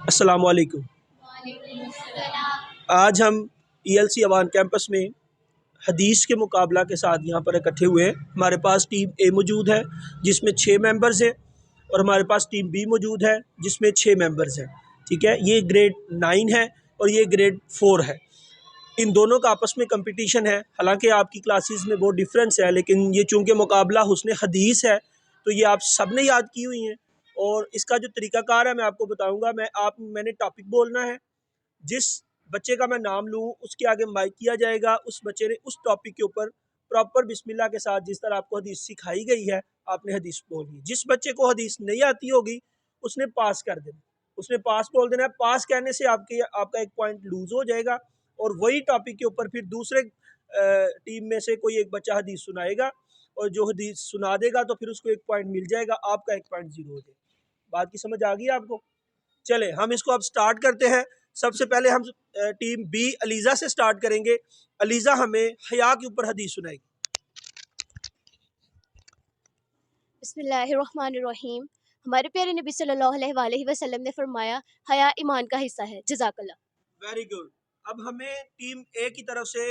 अस्सलामु अलैकुम। आज हम ELC अवान कैंपस में हदीस के मुकाबला के साथ यहाँ पर इकट्ठे हुए हैं। हमारे पास टीम ए मौजूद है जिसमें 6 मेंबर्स हैं और हमारे पास टीम बी मौजूद है जिसमें 6 मेंबर्स हैं। ठीक है, ये ग्रेड 9 है और ये ग्रेड 4 है। इन दोनों का आपस में कंपटीशन है। हालांकि आपकी क्लासेस में बहुत डिफरेंस है, लेकिन ये चूँकि मुकाबला हुस्न हदीस है तो ये आप सब ने याद की हुई हैं। और इसका जो तरीक़ाकार है मैं आपको बताऊँगा। मैंने टॉपिक बोलना है, जिस बच्चे का मैं नाम लूँ उसके आगे माइक किया जाएगा। उस बच्चे ने उस टॉपिक के ऊपर प्रॉपर बिस्मिल्लाह के साथ जिस तरह आपको हदीस सिखाई गई है आपने हदीस बोलनी है। जिस बच्चे को हदीस नहीं आती होगी उसने पास कर देना, उसने पास बोल देना है। पास कहने से आपका एक पॉइंट लूज हो जाएगा और वही टॉपिक के ऊपर फिर दूसरे टीम में से कोई एक बच्चा हदीस सुनाएगा और जो हदीस सुना देगा तो फिर उसको एक पॉइंट मिल जाएगा, आपका एक पॉइंट ज़ीरो हो जाएगा। बात की समझ आ गई आपको? चले हम इसको अब स्टार्ट करते हैं। सबसे पहले हम टीम बी अलीज़ा से स्टार्ट करेंगे। अलीज़ा हमें हया के ऊपर हदीस सुनाएगी। बिस्मिल्लाहिर्रहमानिर्रहीम। हमारे प्यारे नबी सल्लल्लाहु अलैहि वसल्लम ने फरमाया, हया ईमान का हिस्सा है। जज़ाकल्लाह। Very good. अब हमें टीम ए की तरफ से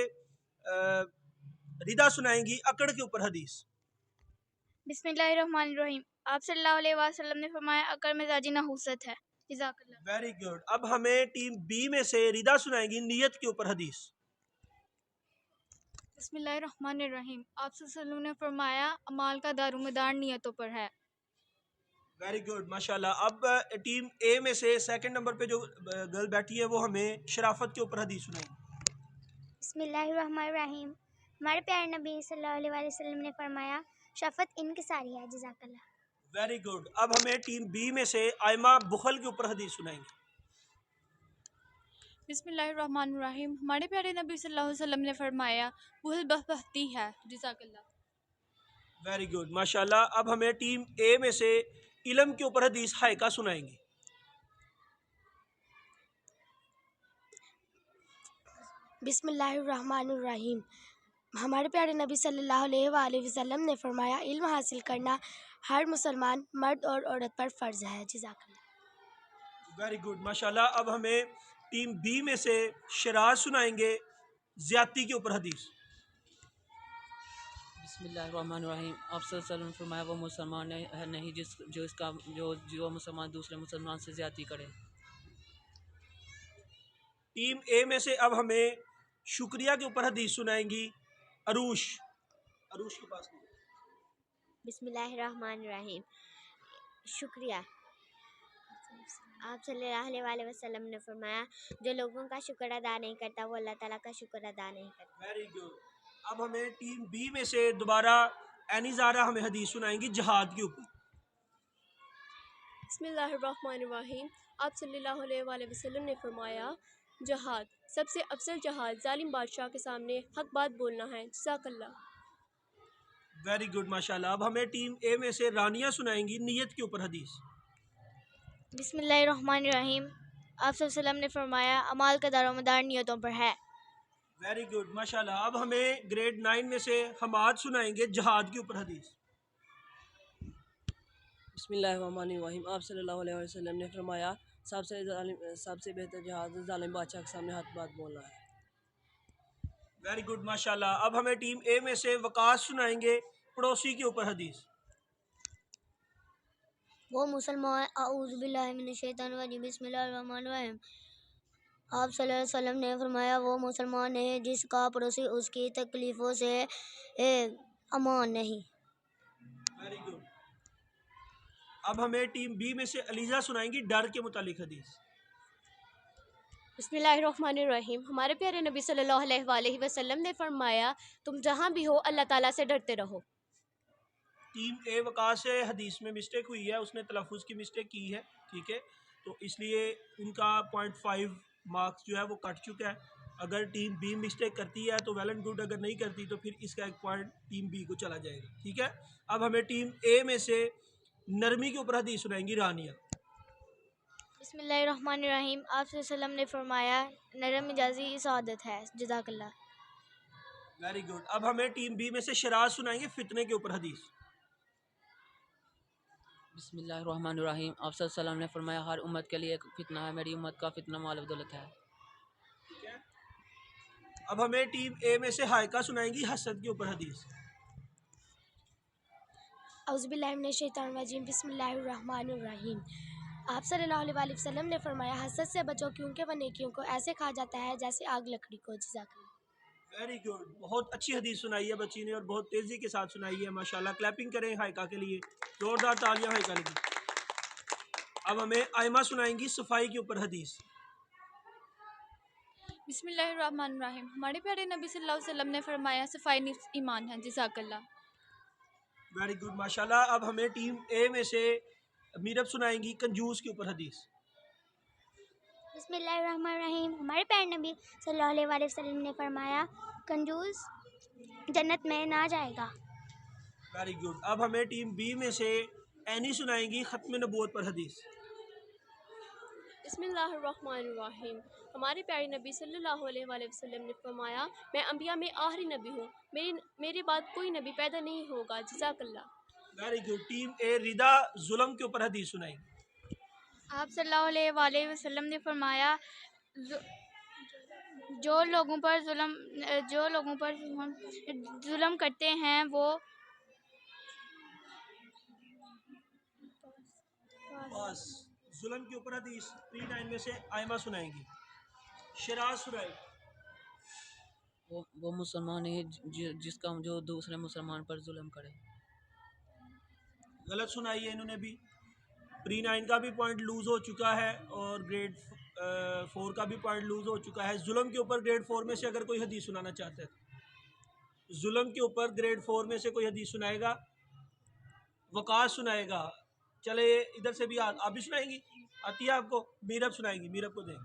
रिदा सुनाएंगी अकड़ के ऊपर हदीस। बिस्मिल्लाहिर्रहमानिर्रहीम। आप सल्लल्लाहु अलैहि वसल्लम ने फरमाया, अकड़ मिजाजी नहूसत है। जज़ाकल्लाह। Very good. अब हमें टीम बी में से रिदा सुनाएंगी नियत के ऊपर हदीस। बिस्मिल्लाहिर्रहमानिर्रहीम। आप सल्लल्लाहु अलैहि वसल्लम ने फरमाया, अमाल का दारुमदार नियतों पर है। वेरी गुड, माशाल्लाह। अब टीम ए में से सेकंड नंबर पे जो गर्ल बैठी है वो हमें शराफत के ऊपर हदीस सुनाएगी। बिस्मिल्लाहिर्रहमानिर्रहीम। हमारे प्यारे नबी सल्लल्लाहु अलैहि वसल्लम ने फरमाया, शफ़क़त इनकिसारी है। जज़ाकल्लाह। Very good. अब हमें टीम बी में से आयमा बुखल के ऊपर हदीस सुनाएंगे। बिस्मिल्लाहिर्रहमानिर्रहीम। हमारे प्यारे नबी सल्लल्लाहु अलैहि वसल्लम ने फरमाया, बुखल बहती है। जज़ाकल्लाह। वेरी गुड, माशाल्लाह। अब हमें टीम ए में से इल्म के ऊपर हदीस हायका सुनाएंगे। बिस्मिल्लाहिर्रहमानिर्रहीम। हमारे प्यारे नबी सल्लल्लाहु अलैहि वसल्लम ने फरमाया, इल्म हासिल करना हर मुसलमान मर्द और औरत पर फ़र्ज़ है। जज़ाकल्लाह। वेरी गुड, माशाल्लाह। अब हमें टीम बी में से शराज सुनाएंगे ज़्यादती के ऊपर हदीस। बिस्मिल्लाहिर्रहमानिर्रहीम। आप सल्लल्लाहु अलैहि वसल्लम ने फरमाया, वो मुसलमान है नहीं जो मुसलमान दूसरे मुसलमान से ज़्यादती करे। टीम ए में से अब हमें शुक्रिया के ऊपर हदीस सुनाएंगी अरूश। अरूश के पास बिस्मिल्लाहिर्रहमानिर्रहीम। शुक्रिया। आप सल्लल्लाहु अलैहि वसल्लम ने फरमाया, जो लोगों का शुक्र अदा नहीं करता वो अल्लाह ताला का शुक्र अदा नहीं करता। Very good. अब हमें टीम बी में से दोबारा एनिज़ारा हमें हदीस सुनाएंगी जहाद के ऊपर। बिस्मिल्लाहिर्रहमानिर्रहीम। आप सल्लल्लाहु अलैहि वसल्लम ने फरमाया, जहाद सबसे अफजल जहाद जालिम बादशाह के सामने हक बात बोलना है। जज़ाकल्लाह। वेरी गुड, माशाल्लाह। अब हमें टीम ए में से रानिया सुनाएंगी नियत के ऊपर हदीस। बिस्मिल्लाहिर्रहमानिर्रहीम। आप सल्लल्लाहु अलैहि वसल्लम ने फरमाया, अमाल का दारोमदार नियतों पर है। वेरी गुड, माशाल्लाह। अब हमें ग्रेड 9 में से हमाद सुनाएंगे जहाद के ऊपर हदीस। बिस्मिल्लाहिर्रहमानिर्रहीम। आप सल्लल्लाहु अलैहि वसल्लम ने फरमाया, सबसे बेहतर जहाद जालिम बादशाह के सामने हक बात बोलना है। वेरी गुड, माशाल्लाह। अब हमें टीम ए में से वकास सुनाएंगे पड़ोसी के ऊपर हदीस। वो मुसलमान औज़ु बिल्लाहि मिनश शैतानिर रजीम। बिस्मिल्लाहिर्रहमानिर्रहीम। आप सल्लल्लाहु अलैहि वसल्लम ने फरमाया, वो मुसलमान है जिसका पड़ोसी उसकी तकलीफ़ों से अमान नहीं। Very good. अब हमें टीम बी में से अलीज़ा सुनाएंगी डर के मुतालिक हदीस। बिस्मिल्लाहिर्रहमानिर्रहीम। हमारे प्यारे नबी सल्लल्लाहु अलैहि वसल्लम ने फरमाया, तुम जहाँ भी हो अल्लाह ताला से डरते रहो। टीम ए वकास से हदीस में मिस्टेक हुई है, उसने तलफ़ुज़ की मिस्टेक की है, ठीक है, तो इसलिए उनका 0.5 मार्क्स जो है वो कट चुका है। अगर टीम बी मिस्टेक करती है तो वेल एंड गुड, अगर नहीं करती तो फिर इसका एक पॉइंट टीम बी को चला जाएगा, ठीक है। अब हमें टीम ए में से नरमी के ऊपर हदीस सुनाएंगी रानिया। बिस्मिल्लाहिर्रहमानिर्रहीम। आप सल्लल्लाहु अलैहि वसल्लम ने फरमाया, नरम मिजाजी इसादत है। जज़ाकल्लाह। Very good. अब हमें टीम बी में से शराज सुनाएंगे फितने के ऊपर हदीस। बिस्मिल्लाहिर्रहमानिर्रहीम। आप सल्लल्लाहु ने फरमाया हर उम्मत के लिए एक फितना है, मेरी उम्मत का फितना माल व दौलत है। ठीक है। अब हमें टीम ए में से हायका सुनाएंगी हसद के ऊपर हदीस। औज़ुबिल्लाहिमिनश्शैतानिर्रजीम बिस्मिल्लाहिर्रहमानिर्रहीम। आप सल्लल्लाहु अलैहि वसल्लम ने फरमाया हसद से बचो क्योंकि वह नेकियों को ऐसे खा जाता है जैसे आग लकड़ी को। जज़ाकल्लाह। वेरी गुड, बहुत अच्छी हदीस सुनाई है बच्ची ने और बहुत तेज़ी के साथ सुनाई है, माशाल्लाह। क्लैपिंग करें हायका के लिए, ज़ोरदार तालियां हायका लगी। अब हमें आयमा सुनाएंगी सफाई के ऊपर हदीस। बिस्मिल्लाहिर्रहमानिर्रहीम। हमारे प्यारे नबी सल्लल्लाहु अलैहि वसल्लम ने फरमाया सफ़ाई निफ्स ईमान है। जज़ाकल्लाह। वेरी गुड, माशाल्लाह। अब हमें टीम ए में से मीरब सुनाएंगी कंजूस के ऊपर हदीस। बिस्मिल्लाहिर्रहमानिर्रहीम। हमारे प्यारे नबी सल्लल्लाहु अलैहि वसल्लम ने फरमाया कंजूस जन्नत में ना जाएगा। Very good. अब हमें टीम बी में से एनी सुनाएंगी ख़त्म नबूवत पर हदीस। बिस्मिल्लाहिर्रहमानिर्रहीम। हमारे प्यारे नबी सल्लल्लाहु अलैहि वसल्लम ने फरमाया मैं अंबिया में आखिरी नबी हूँ, मेरे बाद कोई नबी पैदा नहीं होगा। जज़ाकल्लाह। Very good. टीम ए रिदा जुल्म के ऊपर हदीस सुनाएंगी। आप सल्लल्लाहु अलैहि वसल्लम ने फरमाया जो लोगों पर जुल्म करते हैं वो बस जुल्म के ऊपर हदीस प्री 9 में से आयमा सुनाएंगी। शराज सुनाएंगी। वो मुसलमान है जिसका जो दूसरे मुसलमान पर जुल्म करे। गलत सुनाई है इन्होंने भी। प्री 9 का भी पॉइंट लूज़ हो चुका है और ग्रेड 4 का भी पॉइंट लूज़ हो चुका है। जुल्म के ऊपर ग्रेड 4 में से अगर कोई हदीस सुनाना चाहता है, जुल्म के ऊपर ग्रेड 4 में से कोई हदीस सुनाएगा। वकास सुनाएगा। चले इधर से भी आप भी सुनाएंगी, आती है आपको? मीरब सुनाएंगी, मीरब को दें।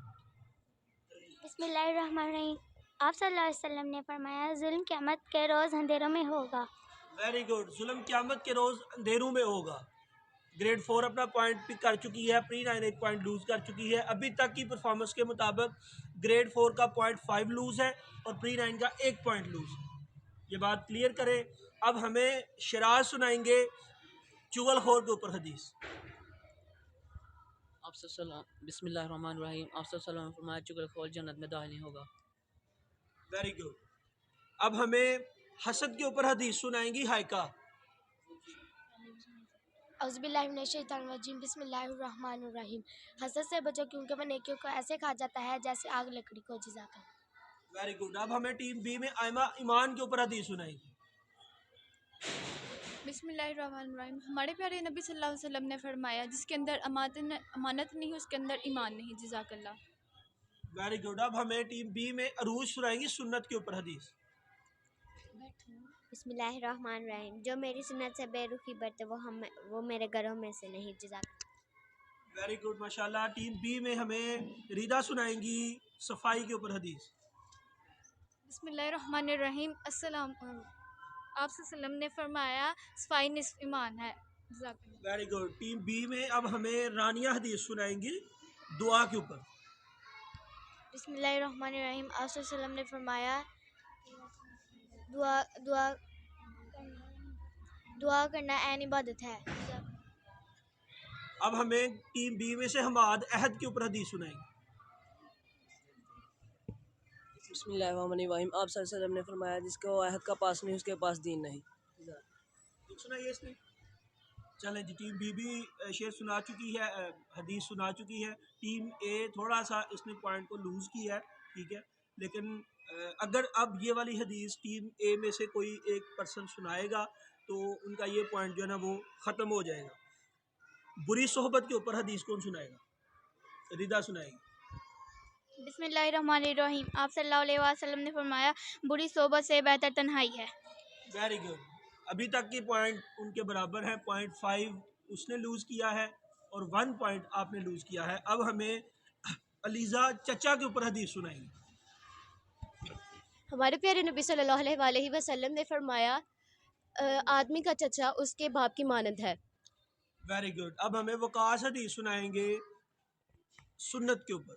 बिस्मिल्लाहिर्रहमानिर्रहीम। आप सल्लल्लाहु अलैहि वसल्लम ने फरमाया जुल्म क़यामत के रोज़ अंधेरों में होगा। Very good. जुल्म क़यामत के रोज़ अंधेरों में होगा। ग्रेड 4 अपना पॉइंट पिक कर चुकी है, प्री 9 एक पॉइंट लूज़ कर चुकी है। अभी तक की परफॉर्मेंस के मुताबिक ग्रेड 4 का पॉइंट 5 लूज़ है और प्री 9 का 1 पॉइंट लूज़ है। ये बात क्लियर करें। अब हमें शराज सुनाएंगे चुगलखोर के ऊपर हदीस। बिस्मिल्लाहिर्रहमानिर्रहीम। आप सल्लल्लाहु ने फरमाया चुगलखोर जन्नत में दाखिल नहीं होगा। Very good. अब हमें हसद के ऊपर हदीस सुनाएंगी हायका। औज़ुबिल्लाहिमिनश्शैतानिर्रजीम बिस्मिल्लाहिर्रहमानिर्रहीम। हसद से बचो क्योंकि वह नेकियों को ऐसे खा जाता है जैसे आग लकड़ी को। जज़ाकल्लाह। Very good. अब हमें टीम बी में आयमा ईमान के ऊपर हदीस सुनाएंगी। बिस्मिल्लाहिर्रहमानिर्रहीम। हमारे प्यारे नबी सल्लल्लाहु अलैहि वसल्लम ने फरमाया जिसके अंदर अमानत नहीं उसके अंदर ईमान नहीं। जज़ाकल्लाह। Very good. अब हमें टीम बी में अरूज सुनाएंगी सुन्नत के ऊपर हदीस। बिस्मिल्लाहिर्रहमानिर्रहीम। जो मेरी सुन्नत से बेरुखी बरते वो मेरे घरों में से नहीं। जज़ाकल्लाह। वेरी गुड, माशाल्लाह। टीम बी में हमें रिदा सुनाएंगी सफाई के ऊपर हदीस। बिस्मिल्लाहिर्रहमानिर्रहीम। अस्सलाम आप सल्लम ने फरमाया सफ़ाई निस्फ़ ईमान है। जज़ाकल्लाह। Very good. टीम बी में अब हमें रानिया हदीस सुनाएंगी दुआ के ऊपर। बिस्मिल्लाहिर्रहमानिर्रहीम। आप सल्लम ने फरमाया दुआ दुआ दुआ करना ऐन इबादत है। अब हमें टीम बी में से हमाद अहद के ऊपर हदीस सुनाएंगी। बिस्मिल्लाहिर्रहमानिर्रहीम। आप सल्लल्लाहु अलैहि वसल्लम ने फरमाया जिसको अहद का पास नहीं उसके पास दीन नहीं। कुछ सुनाइए इसने। चलें जी, टीम बी भी शेर सुना चुकी है, हदीस सुना चुकी है। टीम ए थोड़ा सा इसने पॉइंट को लूज़ किया है, ठीक है। लेकिन अगर अब ये वाली हदीस टीम ए में से कोई एक पर्सन सुनाएगा तो उनका ये पॉइंट जो है ना वो ख़त्म हो जाएगा। बुरी सोहबत के ऊपर हदीस कौन सुनाएगा? रिदा सुनाएगी। बिस्मिल्लाहिर्रहमानिर्रहीम। आप सल्लल्लाहु अलैहि वसल्लम ने फरमाया बुरी सोबत से बेहतर तन्हाई है। Very good. अभी तक की पॉइंट उनके बराबर है। पॉइंट 5 उसने लूज़ किया है और 1 पॉइंट आपने लूज़ किया है। अब हमें अलीज़ा चचा के ऊपर हदीस सुनाएंगी। हमारे प्यारे नबी सल्लल्लाहु अलैहि वसल्लम ने फरमाया आदमी का चचा उसके बाप की मानद है। Very good. अब हमें वकास हदीस सुनाएंगे सुन्नत के ऊपर।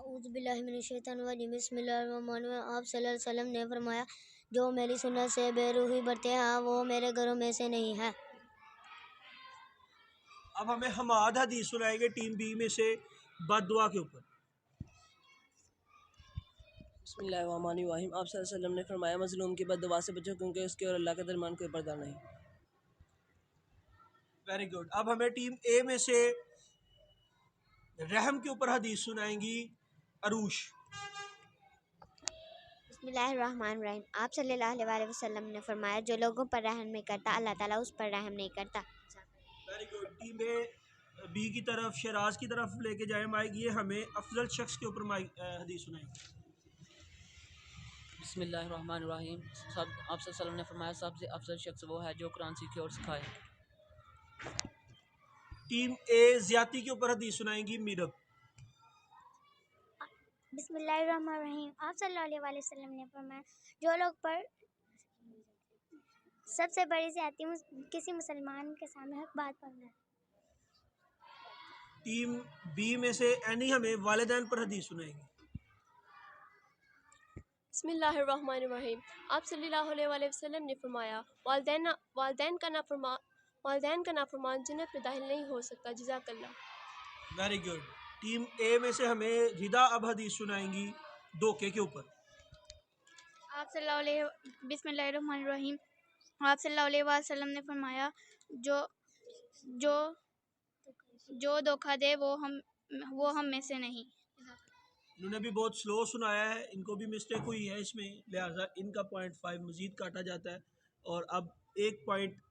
औज़ुबिल्लाहिमिनश्शैतानिर्रजीम बिस्मिल्लाहिर्रहमानिर्रहीम। आप सल्लल्लाहु अलैहि वसल्लम ने फरमाया जो मेरी सुन्नत से बेरुखी बरते हैं वो मेरे घरों में से नहीं है। अब हमें हमाद हदीस सुनाएंगे टीम बी में से बद्दुआ के ऊपर। बिस्मिल्लाहिर्रहमानिर्रहीम। आप सल्लल्लाहु अलैहि वसल्लम ने फरमाया, मजलूम की बद्दुआ से बचो क्योंकि उसके और अल्लाह के दरमियान कोई पर्दा नहीं। Very good. अब हमें टीम ए में से रहम के ऊपर हदीस सुनाएंगी अरूश। बिस्मिल्लाहिर्रहमानिर्रहीम। आप सल्लल्लाहु अलैहि वसल्लम ने फरमाया, जो लोगों पर रहम नहीं करता अल्लाह ताला उस पर रहम नहीं करता। Very good. Team A B की तरफ शराज की तरफ लेके जाए माइक, ये हमें अफजल शख्स के ऊपर हदीस सुनाएंगे। बिस्मिल्लाहिर्रहमानिर्रहीम। सब आप सल्लल्लाहु ने फरमाया, सबसे अफजल शख्स वो है जो कुरान सीखे और सिखाए। टीम ए ज्याती के ऊपर हदीस सुनाएंगी मीरब। बिस्मिल्लाहिर्रहमानिर्रहीम। आप सल्लल्लाहु अलैहि वसल्लम ने फरमाया, जो लोग पर सबसे बड़ी ज्यादती किसी मुसलमान के सामने हक बात करना है। टीम बी में से एनी हमें वालिदैन पर हदीस सुनाएंगी। बिस्मिल्लाहिर्रहमानिर्रहीम। आप सल्लल्लाहु अलैहि वसल्लम ने फरमाया, वालिदैन का नाफरमान जन्नत में दाखिल नहीं हो सकता। जज़ाकल्लाह। Very good. टीम ए में से हमें रिदा अब हदीस सुनाएंगी धोखे के ऊपर। बिस्मिल्लाहिर्रहमानिर्रहीम। आप सल्लल्लाहु अलैहि वसल्लम ने फरमाया, जो जो जो धोखा दे वो हम में से नहीं। इन्होंने भी बहुत स्लो सुनाया है, इनको भी मिस्टेक हुई है इसमें, लिहाजा इनका 0.5 मज़ीद काटा जाता है। और अब 1 पॉइंट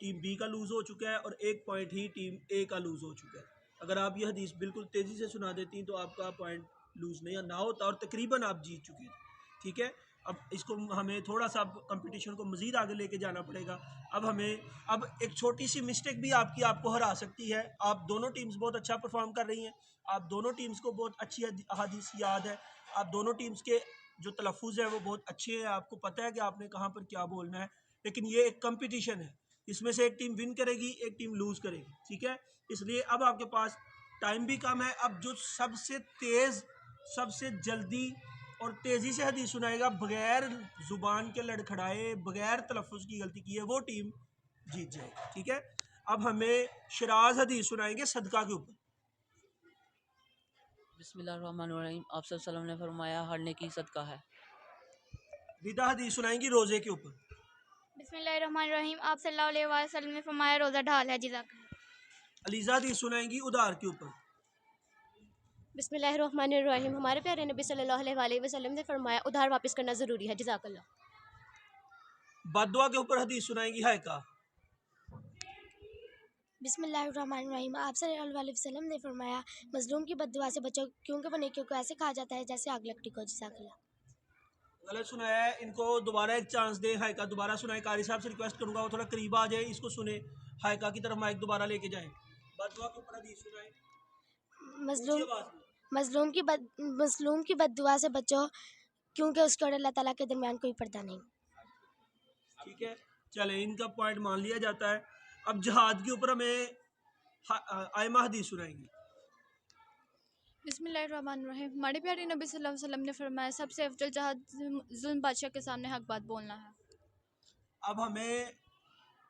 टीम बी का लूज़ हो चुका है और 1 पॉइंट ही टीम ए का लूज़ हो चुका है। अगर आप ये हदीस बिल्कुल तेज़ी से सुना देती तो आपका पॉइंट लूज़ नहीं ना होता और तकरीबन आप जीत चुके थे। ठीक है, अब इसको हमें थोड़ा सा कंपटीशन को मज़ीद आगे लेके जाना पड़ेगा। अब एक छोटी सी मिस्टेक भी आपको हरा सकती है। आप दोनों टीम्स बहुत अच्छा परफॉर्म कर रही हैं, आप दोनों टीम्स को बहुत अच्छी हदीस याद है, आप दोनों टीम्स के जो तलफ़ुज़ हैं वो बहुत अच्छे हैं, आपको पता है कि आपने कहाँ पर क्या बोलना है। लेकिन ये एक कंपटीशन है, इसमें से एक टीम विन करेगी, एक टीम लूज़ करेगी। ठीक है, इसलिए अब आपके पास टाइम भी कम है। अब जो सबसे तेज़, सबसे जल्दी और तेज़ी से हदीस सुनाएगा बगैर ज़ुबान के लड़खड़ाए, बगैर तलफ़ुज़ की गलती किए, वो टीम जीत जाएगी। ठीक है, अब हमें शराज हदीस सुनाएंगे सदका के ऊपर। बिस्मिल्लाहिर्रहमानिर्रहीम। आप सल्लल्लाहु अलैहि वसल्लम ने फरमाया, हर नेकी सदका है। रिदा हदीस सुनाएंगी रोज़े के ऊपर। बिस्मिल्लाहिर्रहमानिर्रहीम। आप सल्लल्लाहु अलैहि वसल्लम ने फरमाया, रोज़ा ढाल है। जज़ाकल्लाह। अलीज़ा हदीस सुनाएंगी उधार के ऊपर। बिस्मिल्लाहिर्रहमानिर्रहीम। हमारे प्यारे नबी सल्लल्लाहु अलैहि वसल्लम ने फरमाया, उधार वापस करना ज़रूरी है। जज़ाकल्लाह। बद्दुआ के ऊपर हदीस सुनाएंगी हायका। बिस्मिल्लाहिर्रहमानिर्रहीम। आप सल्लल्लाहु अलैहि वसल्लम ने फरमाया, मजलूम की बद्दुआ से बचो क्योंकि वो नेकियों को ऐसे खा जाता है जैसे आग लकड़ी को। जज़ाकल्लाह। गलत सुनाया है, इनको दोबारा एक चांस दें। हायका दोबारा सुनाए। कारी साहब से रिक्वेस्ट करूंगा वो थोड़ा करीब आ जाए, इसको सुने। हायका की तरफ माइक दोबारा लेके जाएं। बद्दुआ के ऊपर हदीस सुनाएं मजलूम की बद्दुआ से बचो क्योंकि उसके और अल्लाह ताला के दरमियान कोई पर्दा नहीं। ठीक है, चले, इनका पॉइंट मान लिया जाता है। अब जहाद के ऊपर हमें आयमा हदीस सुनाएंगी। बिस्मिल्लाहिर्रहमानिर्रहीम। हमारे प्यारे नबी सल्लल्लाहु अलैहि वसल्लम ने फरमाया, सबसे अफजल जहाद जुल्म बादशाह के सामने हक बात बोलना है। अब हमें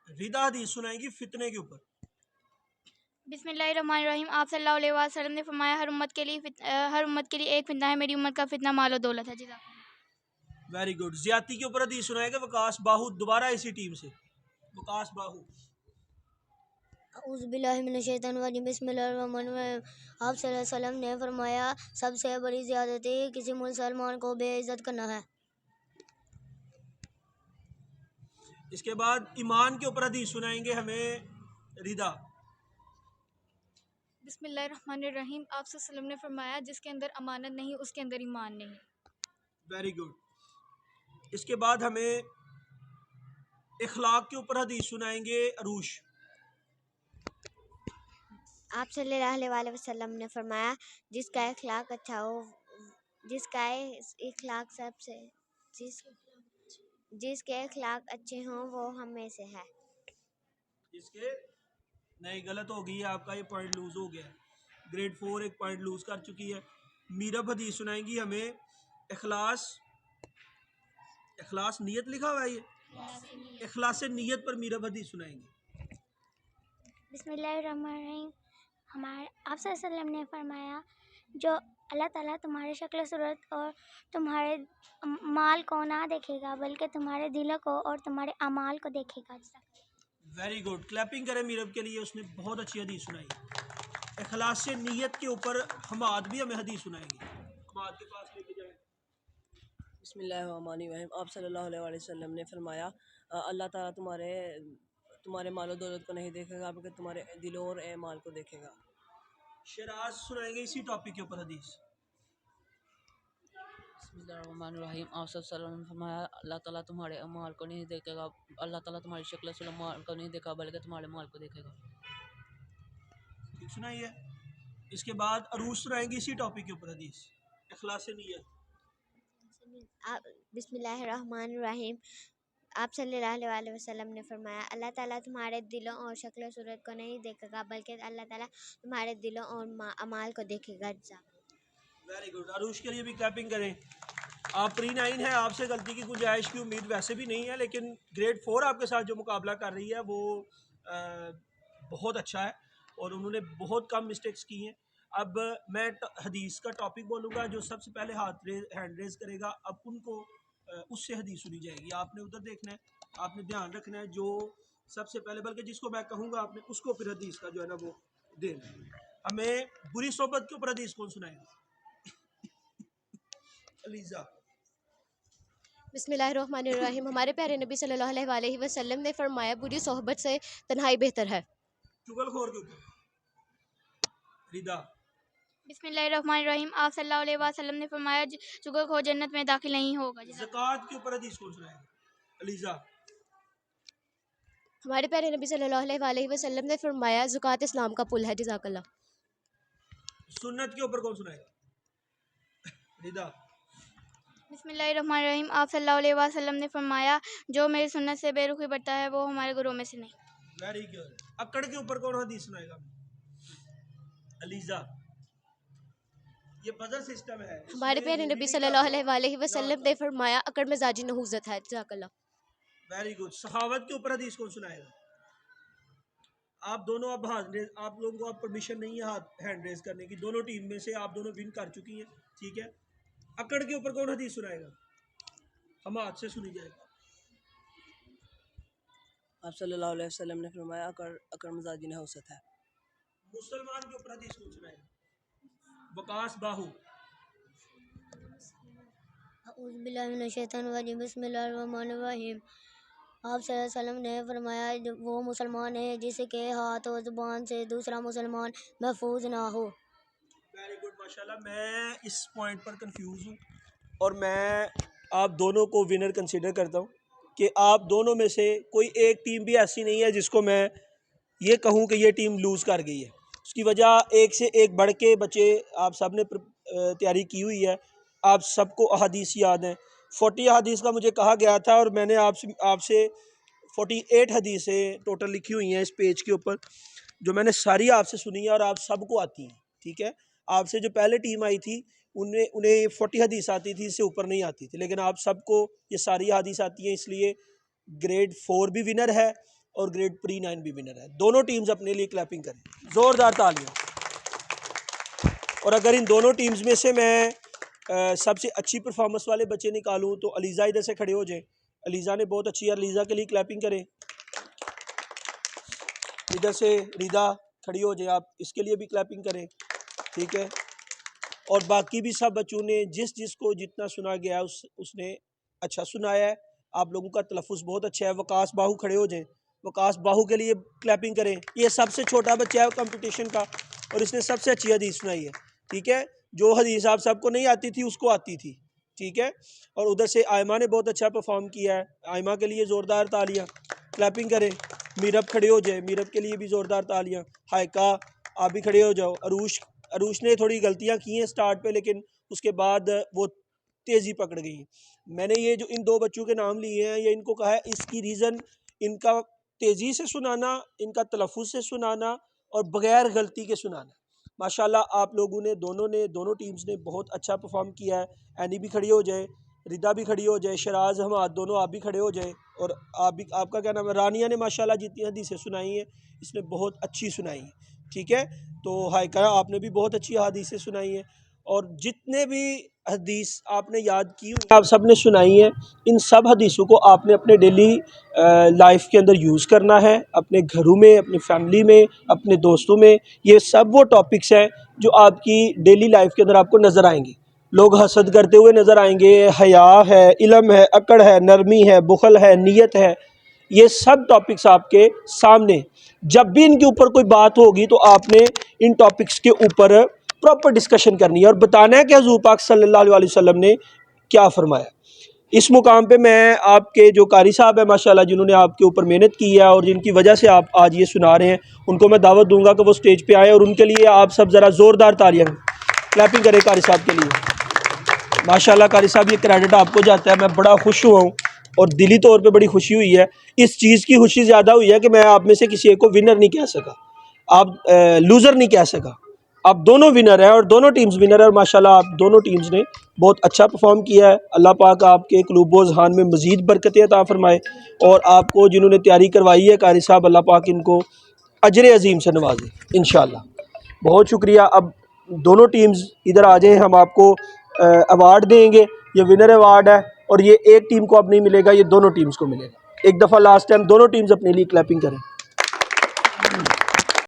रिदा हदीस सुनाएंगी फितने के ऊपर। बिस्मिल्लाहिर्रहमानिर्रहीम। आप सल्लल्लाहु अलैहि वसल्लम ने फरमाया, हर उम्मत के लिए एक फितना है, मेरी उम्मत का फितना माल और दौलत है। जज़ाकल्लाह। Very good. ज्यादती के ऊपर हदीस सुनाएंगे वकास बाहू, दोबारा इसी टीम से वकास बाहू। औज़ुबिल्लाहिमिनश्शैतानिर्रजीम। बिस्मिल्लाहिर्रहमानिर्रहीम। आप सल्लल्लाहु अलैहि वसल्लम ने फरमाया, सबसे बड़ी ज़्यादती किसी मुसलमान को बेइज्जत करना है। इसके बाद ईमान के ऊपर हदीस सुनाएंगे हमें रिदा। बिस्मिल्लाहिर्रहमानिर्रहीम। आप सल्लल्लाहु अलैहि वसल्लम ने फरमाया, जिसके अंदर अमानत नहीं उसके अंदर ईमान नहीं। Very good. इसके बाद हमें इखलाक के ऊपर हदीस सुनाएंगे अरूश। आप सल्लल्लाहु अलैहि वसल्लम ने फरमाया, जिसका इखलाक अच्छा हो, जिसका इखलाक सबसे जिसके इखलाक अच्छे हों वो हम में से है। इसके नहीं, गलत हो गई है आपका, ये पॉइंट लूज हो गया है। ग्रेड 4 एक पॉइंट लूज कर चुकी है। मीरब हदीस सुनाएंगी हमें इखलास नियत लिखा हुआ है, ये इखलास से नियत पर मीरब हदीस सुनाएंगी। बिस्मिल्लाहिर्रहमानिर्रहीम। हमारे आप सल्लल्लाहु अलैहि वसल्लम ने फरमाया, जो अल्लाह ताला तुम्हारे शक्ल सूरत और तुम्हारे माल को ना देखेगा बल्कि तुम्हारे दिलों को और तुम्हारे अमाल को देखेगा। वेरी गुड, क्लैपिंग करें मीरब के लिए, उसने बहुत अच्छी हदीस सुनाई। इखलास से नीयत के ऊपर हमाद भी हमें हदीस सुनाएंगे। हमाद के पास लेके जाएं। बिस्मिल्लाहिर्रहमानिर्रहीम। आप सल्लल्लाहु अलैहि वसल्लम ने फरमाया, अल्लाह ताला तुम्हारे मालो दौलत को नहीं देखेगा बल्कि तुम्हारे दिलों और माल को देखेगा। शराज सुनाएंगे इसी टॉपिक के ऊपर हदीस। बिस्मिल्लाहिर्रहमानिर्रहीम। आप सल्लल्लाहु अलैहि वसल्लम ने फरमाया, अल्लाह ताला तुम्हारे माल को नहीं देखेगा, अल्लाह ताला तुम्हारी शक्ल से माल को नहीं देखा बल्कि तुम्हारे माल को देखेगा। ठीक सुनाइए। इसके बाद अरूज सुनाएंगे इसी टॉपिक के ऊपर हदीस, इखलास नीयत। बिस्मिल्लाहिर्रहमानिर्रहीम। आप सल्लल्लाहु अलैहि वसल्लम ने फरमाया, अल्लाह ताला तुम्हारे दिलों और शक्ल सूरत को नहीं देखेगा बल्कि अल्लाह ताला तुम्हारे दिलों और अमाल को देखेगा। वेरी गुड, अरूज के लिए भी क्लैपिंग करें। आप प्री-9 है, आपसे गलती की गुंजाइश की उम्मीद वैसे भी नहीं है, लेकिन ग्रेड 4 आपके साथ जो मुकाबला कर रही है वो बहुत अच्छा है और उन्होंने बहुत कम मिस्टेक्स की हैं। अब मैं हदीस का टॉपिक बोलूँगा, जो सबसे पहले हैंड रेज करेगा, अब उनको उससे हदीस सुनी जाएगी। आपने उधर देखना है, आपने ध्यान रखना है, जो सबसे पहले, बल्कि जिसको मैं कहूँगा आपने उसको फिर हदीस का जो है ना वो देना। हमें बुरी सोबत के ऊपर हदीस कौन सुनाएगा? अलीज़ा। बिस्मिल्लाहिर्रहमानिर्रहीम। हमारे प्यारे नबी सल्लल्लाहु अलैहि वसल्लम ने फरमाया, बुरी सोहबत से तन्हाई बेहतर है। चुगलखोर के ऊपर रिदा। बिस्मिल्लाहिर्रहमानिर्रहीम। आप सल्लल्लाहु अलैहि वसल्लम ने फरमाया, चुगलखोर जन्नत में दाखिल नहीं होगा। ज़कात के ऊपर हदीस कौन सुनाएगा? अलीज़ा। हमारे प्यारे नबी सल्लल्लाहु अलैहि वसल्लम ने फरमाया, ज़कात इस्लाम का पुल है। जज़ाकल्लाह। सुन्नत के ऊपर कौन सुनाएगा? रिदा। बिस्मिल्लाहिर्रहमानिर्रहीम। आप सल्लल्लाहु अलैहि वसल्लम ने फरमाया, जो मेरी सुन्नत से बेरुखी बढ़ता है वो हमारे गुरों में से नहीं। Very good. अकड़ के ऊपर कौन हदीस सुनाएगा? अलीज़ा। ये बजर सिस्टम है। हमारे प्यारे नबी सल्लल्लाहु अलैहि वसल्लम ने फरमाया, अकड़ में जाजी नहूज़त है। जज़ाकल्लाह। Very good. सखावत के ऊपर हदीस कौन सुनाएगा? आप दोनों, अब आप लोगों को अब परमिशन नहीं है हाथ हैंड रेज करने की, दोनों टीम में से आप दोनों विन कर चुकी हैं, ठीक है। अकड़ के ऊपर कौन हदीस सुनाएगा? हम हाथ से सुनी जाएगा। आप सल्लल्लाहु अलैहि वसल्लम ने फरमाया, अकड़ मजाजी नहूसत है। मुसलमान के ऊपर हदीस कौन सुनाएगा? वकास बाहू। बिस्मिल्लाहिर्रहमानिर्रहीम। आप सल्लल्लाहु अलैहि वसल्लम ने फरमाया, वो मुसलमान है जिसके हाथ और ज़ुबान से दूसरा मुसलमान महफूज ना हो। वेरी गुड, माशाल्लाह। मैं इस पॉइंट पर कंफ्यूज हूँ और मैं आप दोनों को विनर कंसीडर करता हूँ कि आप दोनों में से कोई एक टीम भी ऐसी नहीं है जिसको मैं ये कहूँ कि ये टीम लूज़ कर गई है। उसकी वजह एक से एक बढ़ के बच्चे आप सब ने तैयारी की हुई है, आप सबको अहादीस याद हैं। 40 हदीस का मुझे कहा गया था और मैंने आपसे 48 हदीसें टोटल लिखी हुई हैं इस पेज के ऊपर, जो मैंने सारी आपसे सुनी है और आप सबको आती हैं, ठीक है। आपसे जो पहले टीम आई थी उन्हें 40 हदीस आती थी, इससे ऊपर नहीं आती थी, लेकिन आप सबको ये सारी हदीस आती हैं, इसलिए ग्रेड 4 भी विनर है और ग्रेड प्री-9 भी विनर है। दोनों टीम्स अपने लिए क्लैपिंग करें, ज़ोरदार तालियां। और अगर इन दोनों टीम्स में से मैं सबसे अच्छी परफॉर्मेंस वाले बच्चे निकालूं तो अलीज़ा इधर से खड़े हो जाएं। अलीज़ा ने बहुत अच्छी है, अलीज़ा के लिए क्लैपिंग करें। इधर से रिदा खड़ी हो जाए, आप इसके लिए भी क्लैपिंग करें, ठीक है। और बाकी भी सब बच्चों ने जिसको जितना सुना गया उसने अच्छा सुनाया है। आप लोगों का तलफ़ुज़ बहुत अच्छा है। वकास बाहू खड़े हो जाएं, वकास बाहू के लिए क्लैपिंग करें। ये सबसे छोटा बच्चा है कंपटीशन का और इसने सबसे अच्छी हदीस सुनाई है, ठीक है। जो हदीस आप सबको नहीं आती थी उसको आती थी, ठीक है। और उधर से आयमा ने बहुत अच्छा परफॉर्म किया है, आयमा के लिए ज़ोरदार तालियां, क्लैपिंग करें। मीरब खड़े हो जाए, मीरब के लिए भी ज़ोरदार तालियां। हायका आप भी खड़े हो जाओ। अरूश ने थोड़ी गलतियां की हैं स्टार्ट पे, लेकिन उसके बाद वो तेज़ी पकड़ गई। मैंने ये जो इन दो बच्चों के नाम लिए हैं, ये इनको कहा है, इसकी रीज़न इनका तेज़ी से सुनाना, इनका तलफ़ुज़ से सुनाना और बग़ैर गलती के सुनाना। माशाल्लाह आप लोगों ने दोनों टीम्स ने बहुत अच्छा परफॉर्म किया है। एनी भी खड़ी हो जाए, रिदा भी खड़ी हो जाए, शराज हमाद दोनों आप भी खड़े हो जाए, और आप भी, आपका क्या नाम है, रानिया ने माशाल्लाह जितनी हदीसें सुनाई हैं इसने बहुत अच्छी सुनाई हैं, ठीक है। तो हाइका आपने भी बहुत अच्छी हदीसें सुनाई हैं, और जितने भी हदीस आपने याद की आप सब ने सुनाई हैं, इन सब हदीसों को आपने अपने डेली लाइफ के अंदर यूज़ करना है, अपने घरों में, अपनी फैमिली में, अपने दोस्तों में। ये सब वो टॉपिक्स हैं जो आपकी डेली लाइफ के अंदर आपको नज़र आएंगे। लोग हसद करते हुए नज़र आएंगे, हया है, इल्म है, अकड़ है, नरमी है, बुखल है, नीयत है, ये सब टॉपिक्स आपके सामने। जब भी इनके ऊपर कोई बात होगी तो आपने इन टॉपिक्स के ऊपर प्रॉपर डिस्कशन करनी है और बताना है कि हुज़ूर पाक सल्लल्लाहु अलैहि वसल्लम ने क्या फरमाया। इस मुकाम पे मैं आपके जो कारी साहब है माशाल्लाह, जिन्होंने आपके ऊपर मेहनत की है और जिनकी वजह से आप आज ये सुना रहे हैं, उनको मैं दावत दूंगा कि वो स्टेज पे आए, और उनके लिए आप सब ज़रा ज़ोरदार तालियां क्लैपिंग करें कारी साहब के लिए। माशाल्लाह कारी साहब, ये क्रेडिट आपको जाता है। मैं बड़ा खुश हुआ हूँ और दिली तौर पे बड़ी खुशी हुई है। इस चीज़ की खुशी ज़्यादा हुई है कि मैं आप में से किसी एक को विनर नहीं कह सका, आप लूज़र नहीं कह सका। आप दोनों विनर हैं और दोनों टीम्स विनर है, और माशाल्लाह आप दोनों टीम्स ने बहुत अच्छा परफॉर्म किया है। अल्लाह पाक आपके क़ुलूब व ज़हान में मज़ीद बरकतें अता फरमाए, और आपको जिन्होंने तैयारी करवाई है कारी साहब, अल्लाह पाक इनको अजर अज़ीम से नवाजे इंशाअल्लाह। बहुत शुक्रिया। अब दोनों टीम्स इधर आ जाएँ, हम आपको अवार्ड देंगे। ये विनर अवार्ड है और ये एक टीम को अब नहीं मिलेगा, ये दोनों टीम्स को मिलेगा। एक दफ़ा लास्ट टाइम दोनों टीम्स अपने लिए क्लैपिंग करें।